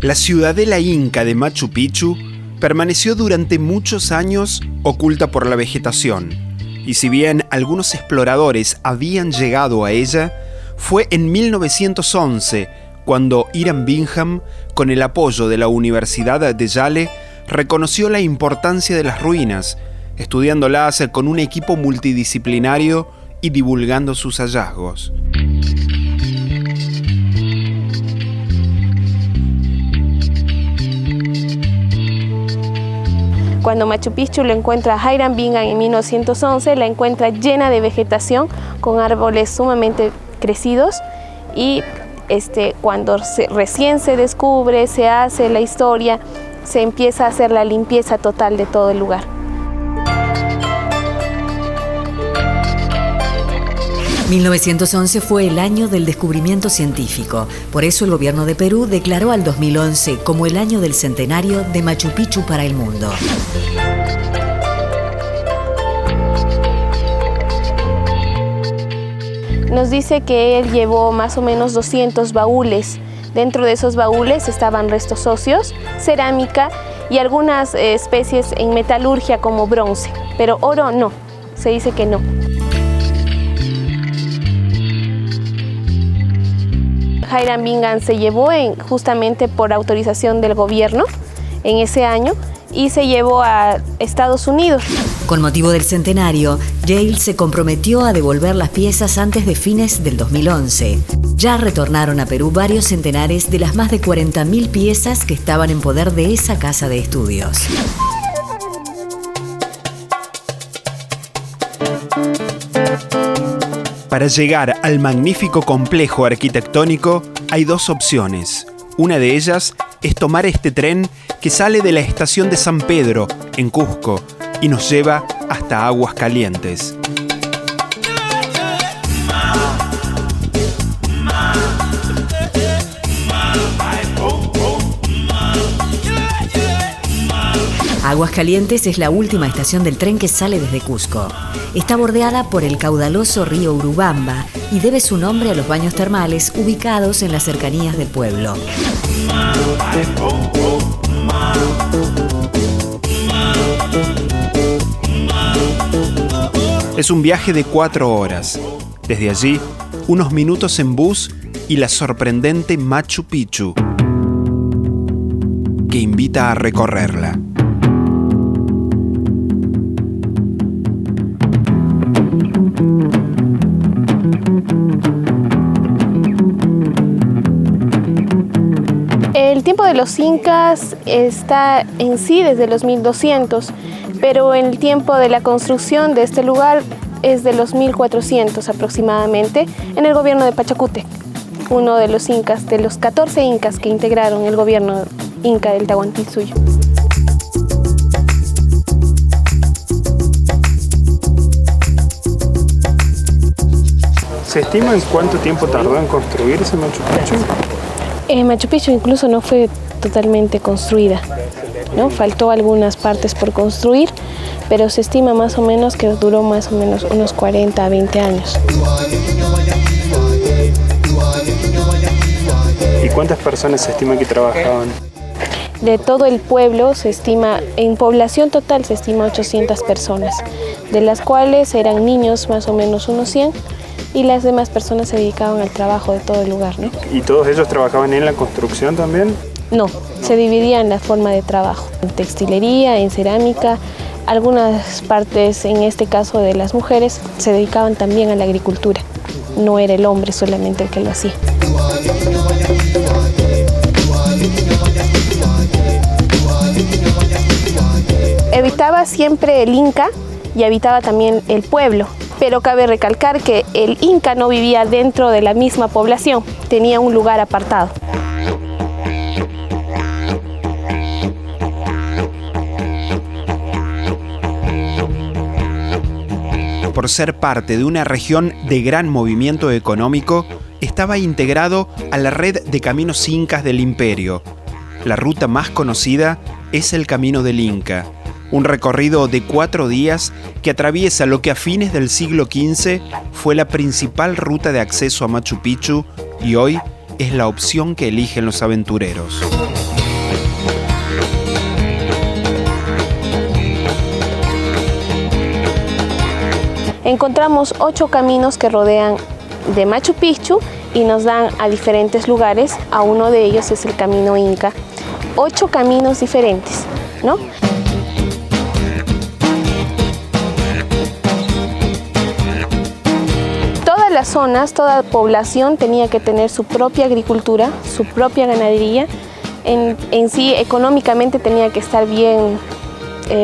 La ciudadela inca de Machu Picchu permaneció durante muchos años oculta por la vegetación, y si bien algunos exploradores habían llegado a ella, fue en 1911 cuando Hiram Bingham, con el apoyo de la Universidad de Yale, reconoció la importancia de las ruinas, estudiándolas con un equipo multidisciplinario y divulgando sus hallazgos. Cuando Machu Picchu lo encuentra Hiram Bingham en 1911, la encuentra llena de vegetación, con árboles sumamente crecidos, y cuando recién se descubre, se hace la historia, se empieza a hacer la limpieza total de todo el lugar. ...1911 fue el año del descubrimiento científico. Por eso el gobierno de Perú declaró al 2011 como el año del centenario de Machu Picchu para el mundo. Nos dice que él llevó más o menos 200 baúles. Dentro de esos baúles estaban restos óseos, cerámica y algunas especies en metalurgia como bronce. Pero oro no, se dice que no. Hiram Bingham se llevó justamente por autorización del gobierno en ese año, y se llevó a Estados Unidos. Con motivo del centenario, Yale se comprometió a devolver las piezas antes de fines del 2011. Ya retornaron a Perú varios centenares de las más de 40.000 piezas que estaban en poder de esa casa de estudios. Para llegar al magnífico complejo arquitectónico hay dos opciones. Una de ellas es tomar este tren que sale de la estación de San Pedro, en Cusco, y nos lleva hasta Aguascalientes. Aguascalientes es la última estación del tren que sale desde Cusco. Está bordeada por el caudaloso río Urubamba y debe su nombre a los baños termales ubicados en las cercanías del pueblo. Es un viaje de 4 horas. Desde allí, unos minutos en bus y la sorprendente Machu Picchu, que invita a recorrerla. El tiempo de los incas está en sí desde los 1200, pero el tiempo de la construcción de este lugar es de los 1400 aproximadamente, en el gobierno de Pachacútec, uno de los incas, de los 14 incas que integraron el gobierno inca del Tahuantinsuyo. ¿Se estima en cuánto tiempo tardó en construirse Machu Picchu? Machu Picchu incluso no fue totalmente construida, ¿no? Faltó algunas partes por construir, pero se estima más o menos que duró más o menos unos 40 a 20 años. ¿Y cuántas personas se estima que trabajaban? De todo el pueblo se estima, en población total se estima 800 personas, de las cuales eran niños más o menos unos 100, y las demás personas se dedicaban al trabajo de todo el lugar, ¿no? ¿Y todos ellos trabajaban en la construcción también? No, se dividía en la forma de trabajo, en textilería, en cerámica. Algunas partes, en este caso de las mujeres, se dedicaban también a la agricultura. No era el hombre solamente el que lo hacía. Habitaba siempre el Inca y habitaba también el pueblo. Pero cabe recalcar que el Inca no vivía dentro de la misma población, tenía un lugar apartado. Por ser parte de una región de gran movimiento económico, estaba integrado a la red de caminos incas del imperio. La ruta más conocida es el Camino del Inca, un recorrido de 4 días que atraviesa lo que a fines del siglo XV fue la principal ruta de acceso a Machu Picchu y hoy es la opción que eligen los aventureros. encontramos 8 caminos que rodean de Machu Picchu y nos dan a diferentes lugares. A uno de ellos es el camino Inca. 8 caminos diferentes, ¿no? Todas las zonas, toda población tenía que tener su propia agricultura, su propia ganadería. En sí, económicamente tenía que estar bien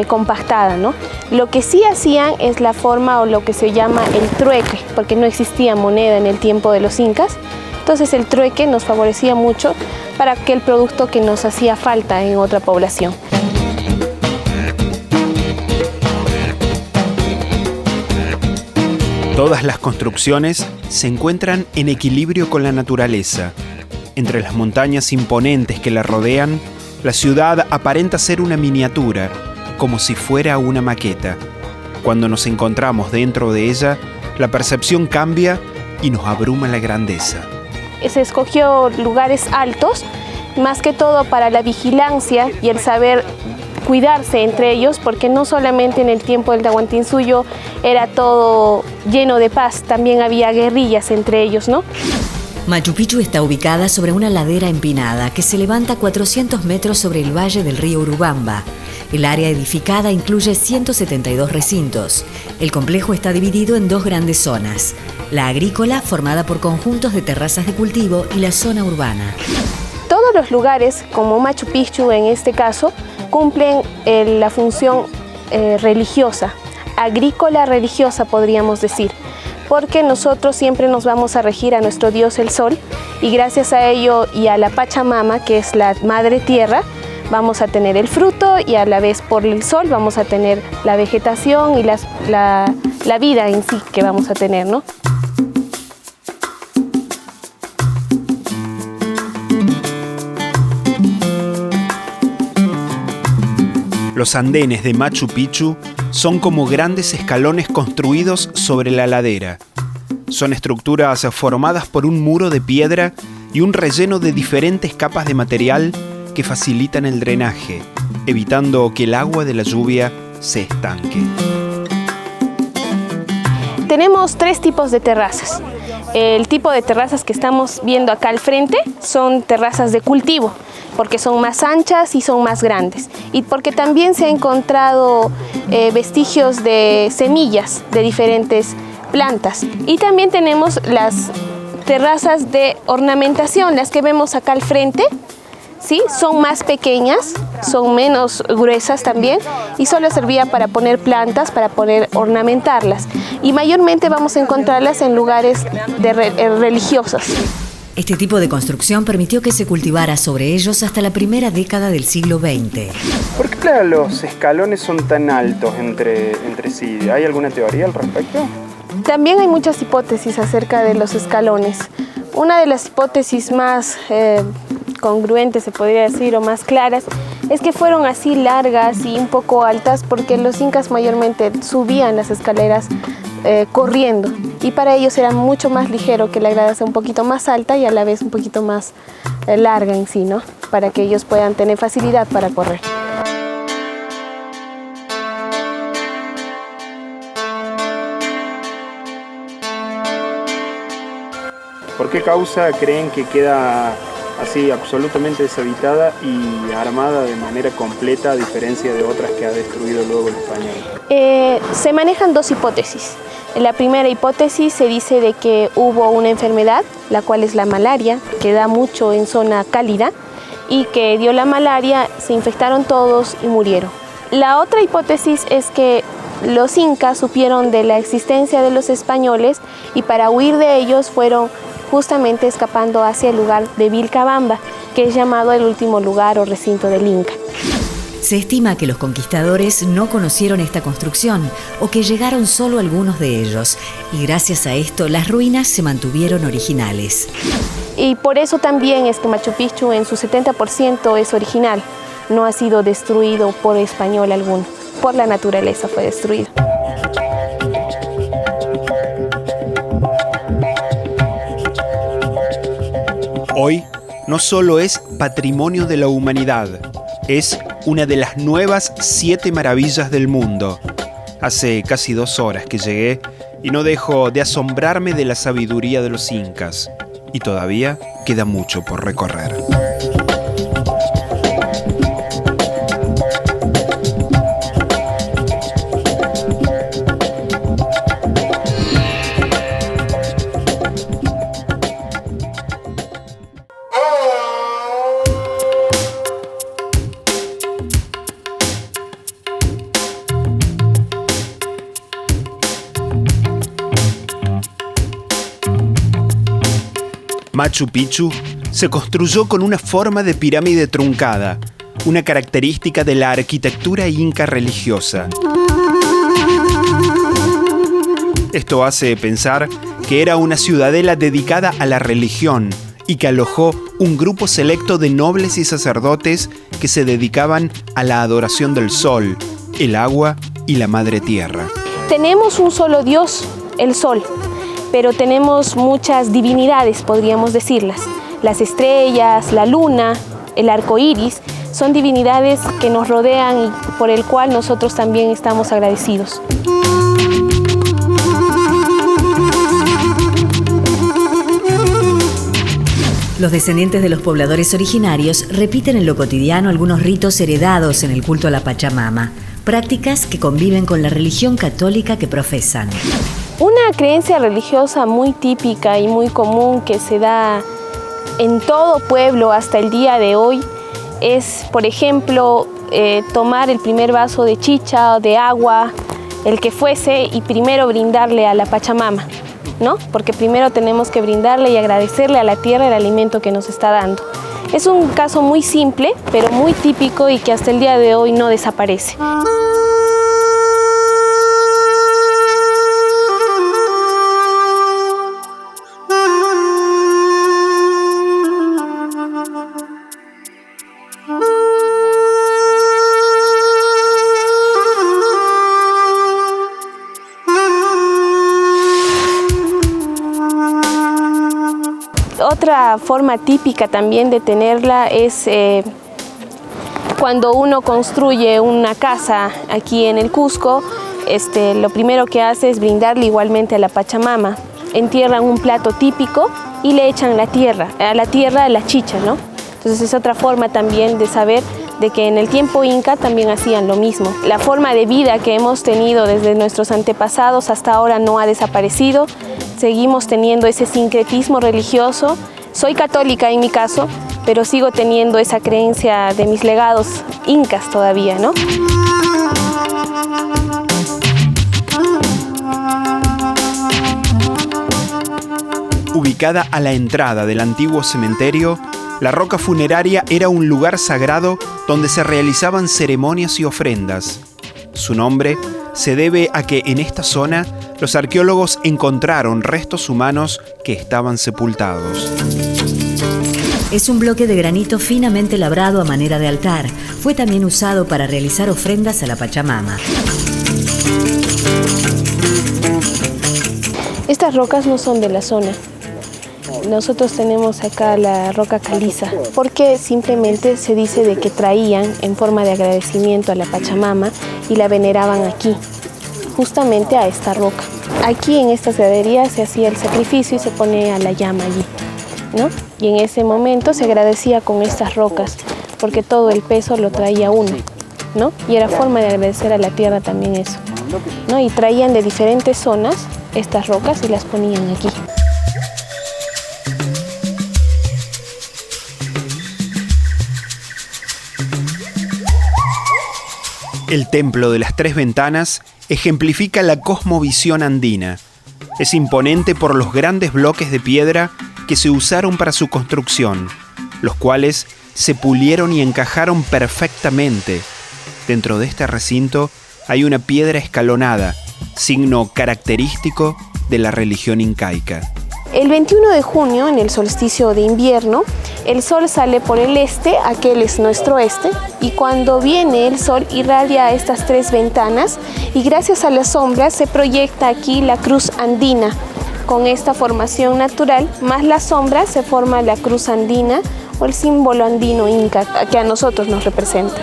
compactada, ¿no? Lo que sí hacían es la forma o lo que se llama el trueque, porque no existía moneda en el tiempo de los incas. Entonces el trueque nos favorecía mucho para aquel producto que nos hacía falta en otra población. Todas las construcciones se encuentran en equilibrio con la naturaleza. Entre las montañas imponentes que la rodean, la ciudad aparenta ser una miniatura, como si fuera una maqueta. Cuando nos encontramos dentro de ella, la percepción cambia y nos abruma la grandeza. Se escogió lugares altos, más que todo para la vigilancia y el saber cuidarse entre ellos, porque no solamente en el tiempo del Tahuantinsuyo era todo lleno de paz, también había guerrillas entre ellos, ¿no? Machu Picchu está ubicada sobre una ladera empinada que se levanta 400 metros sobre el valle del río Urubamba. El área edificada incluye 172 recintos. El complejo está dividido en 2 grandes zonas: la agrícola, formada por conjuntos de terrazas de cultivo, y la zona urbana. Todos los lugares, como Machu Picchu en este caso, cumplen la función religiosa, agrícola religiosa podríamos decir, porque nosotros siempre nos vamos a regir a nuestro Dios el Sol, y gracias a ello y a la Pachamama, que es la Madre Tierra, vamos a tener el fruto, y a la vez por el sol vamos a tener la vegetación y la vida en sí que vamos a tener, ¿no? Los andenes de Machu Picchu son como grandes escalones construidos sobre la ladera. Son estructuras formadas por un muro de piedra y un relleno de diferentes capas de material que facilitan el drenaje, evitando que el agua de la lluvia se estanque. Tenemos 3 tipos de terrazas. El tipo de terrazas que estamos viendo acá al frente son terrazas de cultivo, porque son más anchas y son más grandes, y porque también se han encontrado vestigios de semillas de diferentes plantas. Y también tenemos las terrazas de ornamentación, las que vemos acá al frente, ¿sí? Son más pequeñas, son menos gruesas también, y solo servía para poner plantas, para poder ornamentarlas. Y mayormente vamos a encontrarlas en lugares religiosos. Este tipo de construcción permitió que se cultivara sobre ellos hasta la primera década del siglo XX. ¿Por qué los escalones son tan altos entre sí? ¿Hay alguna teoría al respecto? También hay muchas hipótesis acerca de los escalones. Una de las hipótesis más congruentes, se podría decir, o más claras, es que fueron así largas y un poco altas porque los incas mayormente subían las escaleras corriendo, y para ellos era mucho más ligero que la grada sea un poquito más alta y a la vez un poquito más larga en sí, ¿no? Para que ellos puedan tener facilidad para correr. ¿Por qué causa creen que queda así absolutamente deshabitada y armada de manera completa, a diferencia de otras que ha destruido luego el español? Se manejan 2 hipótesis. En la primera hipótesis se dice de que hubo una enfermedad, la cual es la malaria, que da mucho en zona cálida, y que dio la malaria, se infectaron todos y murieron. La otra hipótesis es que los incas supieron de la existencia de los españoles y para huir de ellos fueron justamente escapando hacia el lugar de Vilcabamba, que es llamado el último lugar o recinto del Inca. Se estima que los conquistadores no conocieron esta construcción o que llegaron solo algunos de ellos, y gracias a esto las ruinas se mantuvieron originales. Y por eso también es que Machu Picchu en su 70% es original, no ha sido destruido por español alguno, por la naturaleza fue destruido. Hoy no solo es patrimonio de la humanidad, es una de las nuevas 7 maravillas del mundo. Hace casi 2 horas que llegué y no dejo de asombrarme de la sabiduría de los incas, y todavía queda mucho por recorrer. Machu Picchu se construyó con una forma de pirámide truncada, una característica de la arquitectura inca religiosa. Esto hace pensar que era una ciudadela dedicada a la religión y que alojó un grupo selecto de nobles y sacerdotes que se dedicaban a la adoración del sol, el agua y la madre tierra. Tenemos un solo Dios, el sol, pero tenemos muchas divinidades, podríamos decirlas. Las estrellas, la luna, el arco iris, son divinidades que nos rodean y por el cual nosotros también estamos agradecidos. Los descendientes de los pobladores originarios repiten en lo cotidiano algunos ritos heredados en el culto a la Pachamama, prácticas que conviven con la religión católica que profesan. Una creencia religiosa muy típica y muy común que se da en todo pueblo hasta el día de hoy es, por ejemplo, tomar el primer vaso de chicha o de agua, el que fuese, y primero brindarle a la Pachamama, ¿no? Porque primero tenemos que brindarle y agradecerle a la tierra el alimento que nos está dando. Es un caso muy simple, pero muy típico y que hasta el día de hoy no desaparece. Otra forma típica también de tenerla es cuando uno construye una casa aquí en el Cusco, lo primero que hace es brindarle igualmente a la Pachamama. Entierran un plato típico y le echan a la tierra la chicha, ¿no? Entonces es otra forma también de saber de que en el tiempo inca también hacían lo mismo. La forma de vida que hemos tenido desde nuestros antepasados hasta ahora no ha desaparecido. Seguimos teniendo ese sincretismo religioso. Soy católica en mi caso, pero sigo teniendo esa creencia de mis legados incas todavía, ¿no? Ubicada a la entrada del antiguo cementerio, la roca funeraria era un lugar sagrado donde se realizaban ceremonias y ofrendas. Su nombre se debe a que en esta zona los arqueólogos encontraron restos humanos que estaban sepultados. Es un bloque de granito finamente labrado a manera de altar. Fue también usado para realizar ofrendas a la Pachamama. Estas rocas no son de la zona. Nosotros tenemos acá la roca caliza, porque simplemente se dice de que traían en forma de agradecimiento a la Pachamama y la veneraban aquí, justamente a esta roca. Aquí en esta gradería se hacía el sacrificio y se pone a la llama allí, ¿no? Y en ese momento se agradecía con estas rocas, porque todo el peso lo traía uno, ¿no? Y era forma de agradecer a la tierra también eso, ¿no? Y traían de diferentes zonas estas rocas y las ponían aquí. El Templo de las Tres Ventanas ejemplifica la cosmovisión andina. Es imponente por los grandes bloques de piedra que se usaron para su construcción, los cuales se pulieron y encajaron perfectamente. Dentro de este recinto hay una piedra escalonada, signo característico de la religión incaica. El 21 de junio, en el solsticio de invierno, el sol sale por el este, aquel es nuestro este, y cuando viene el sol irradia estas tres ventanas y gracias a las sombras se proyecta aquí la cruz andina. Con esta formación natural, más las sombras, se forma la cruz andina o el símbolo andino inca que a nosotros nos representa.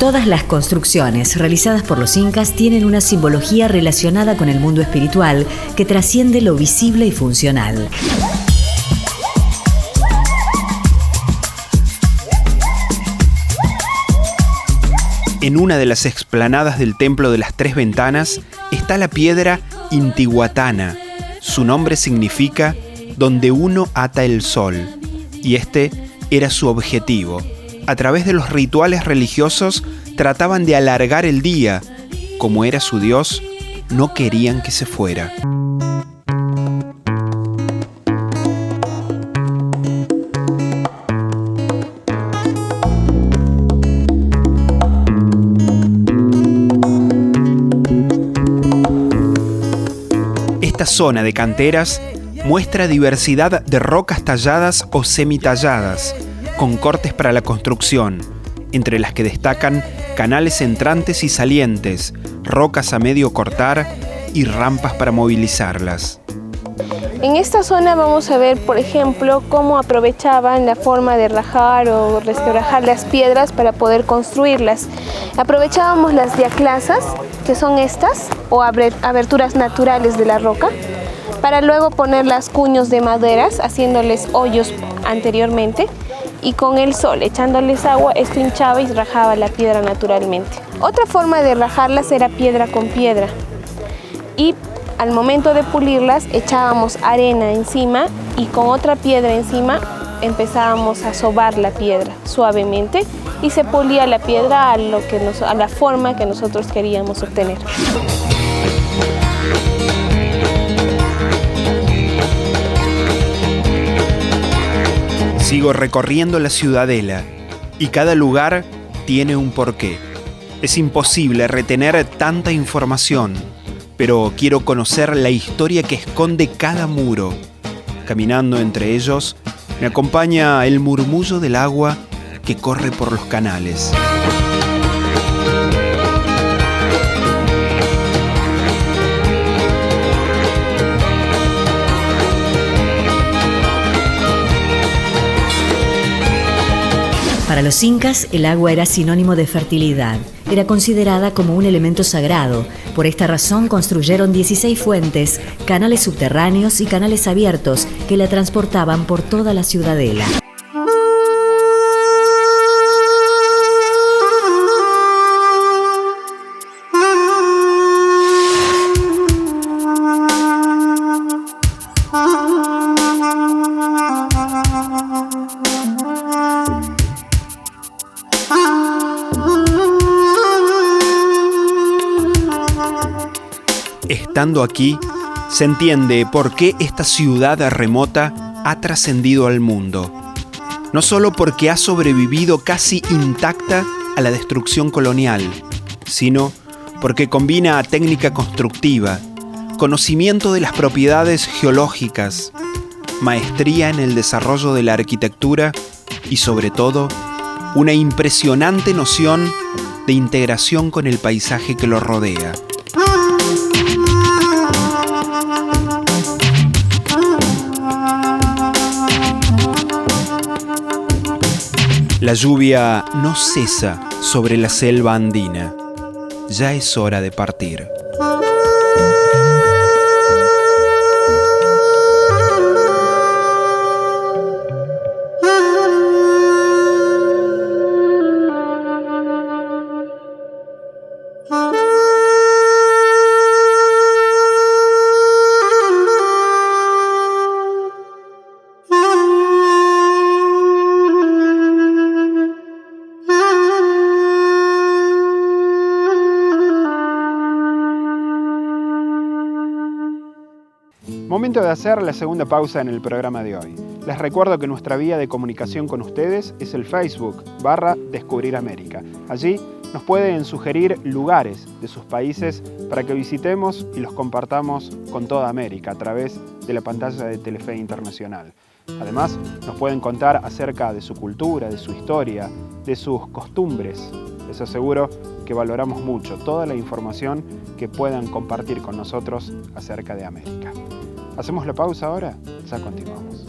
Todas las construcciones realizadas por los incas tienen una simbología relacionada con el mundo espiritual que trasciende lo visible y funcional. En una de las explanadas del Templo de las Tres Ventanas está la piedra Intihuatana. Su nombre significa donde uno ata el sol, y este era su objetivo. A través de los rituales religiosos trataban de alargar el día. Como era su dios, no querían que se fuera. Esta zona de canteras muestra diversidad de rocas talladas o semitalladas, con cortes para la construcción, entre las que destacan canales entrantes y salientes, rocas a medio cortar y rampas para movilizarlas. En esta zona vamos a ver, por ejemplo, cómo aprovechaban la forma de rajar o resquebrajar las piedras para poder construirlas. Aprovechábamos las diaclasas, que son estas, o aberturas naturales de la roca, para luego poner las cuños de maderas, haciéndoles hoyos anteriormente, y con el sol, echándoles agua, esto hinchaba y rajaba la piedra naturalmente. Otra forma de rajarlas era piedra con piedra, y al momento de pulirlas echábamos arena encima y con otra piedra encima empezábamos a sobar la piedra suavemente y se pulía la piedra a la forma que nosotros queríamos obtener. Sigo recorriendo la ciudadela y cada lugar tiene un porqué. Es imposible retener tanta información, pero quiero conocer la historia que esconde cada muro. Caminando entre ellos, me acompaña el murmullo del agua que corre por los canales. Para los incas, el agua era sinónimo de fertilidad. Era considerada como un elemento sagrado. Por esta razón construyeron 16 fuentes, canales subterráneos y canales abiertos que la transportaban por toda la ciudadela. Estando aquí, se entiende por qué esta ciudad remota ha trascendido al mundo. No solo porque ha sobrevivido casi intacta a la destrucción colonial, sino porque combina técnica constructiva, conocimiento de las propiedades geológicas, maestría en el desarrollo de la arquitectura y, sobre todo, una impresionante noción de integración con el paisaje que lo rodea. La lluvia no cesa sobre la selva andina. Ya es hora de partir. Momento de hacer la segunda pausa en el programa de hoy. Les recuerdo que nuestra vía de comunicación con ustedes es el Facebook /Descubrir América. Allí nos pueden sugerir lugares de sus países para que visitemos y los compartamos con toda América a través de la pantalla de Telefe Internacional. Además, nos pueden contar acerca de su cultura, de su historia, de sus costumbres. Les aseguro que valoramos mucho toda la información que puedan compartir con nosotros acerca de América. ¿Hacemos la pausa ahora? Ya continuamos.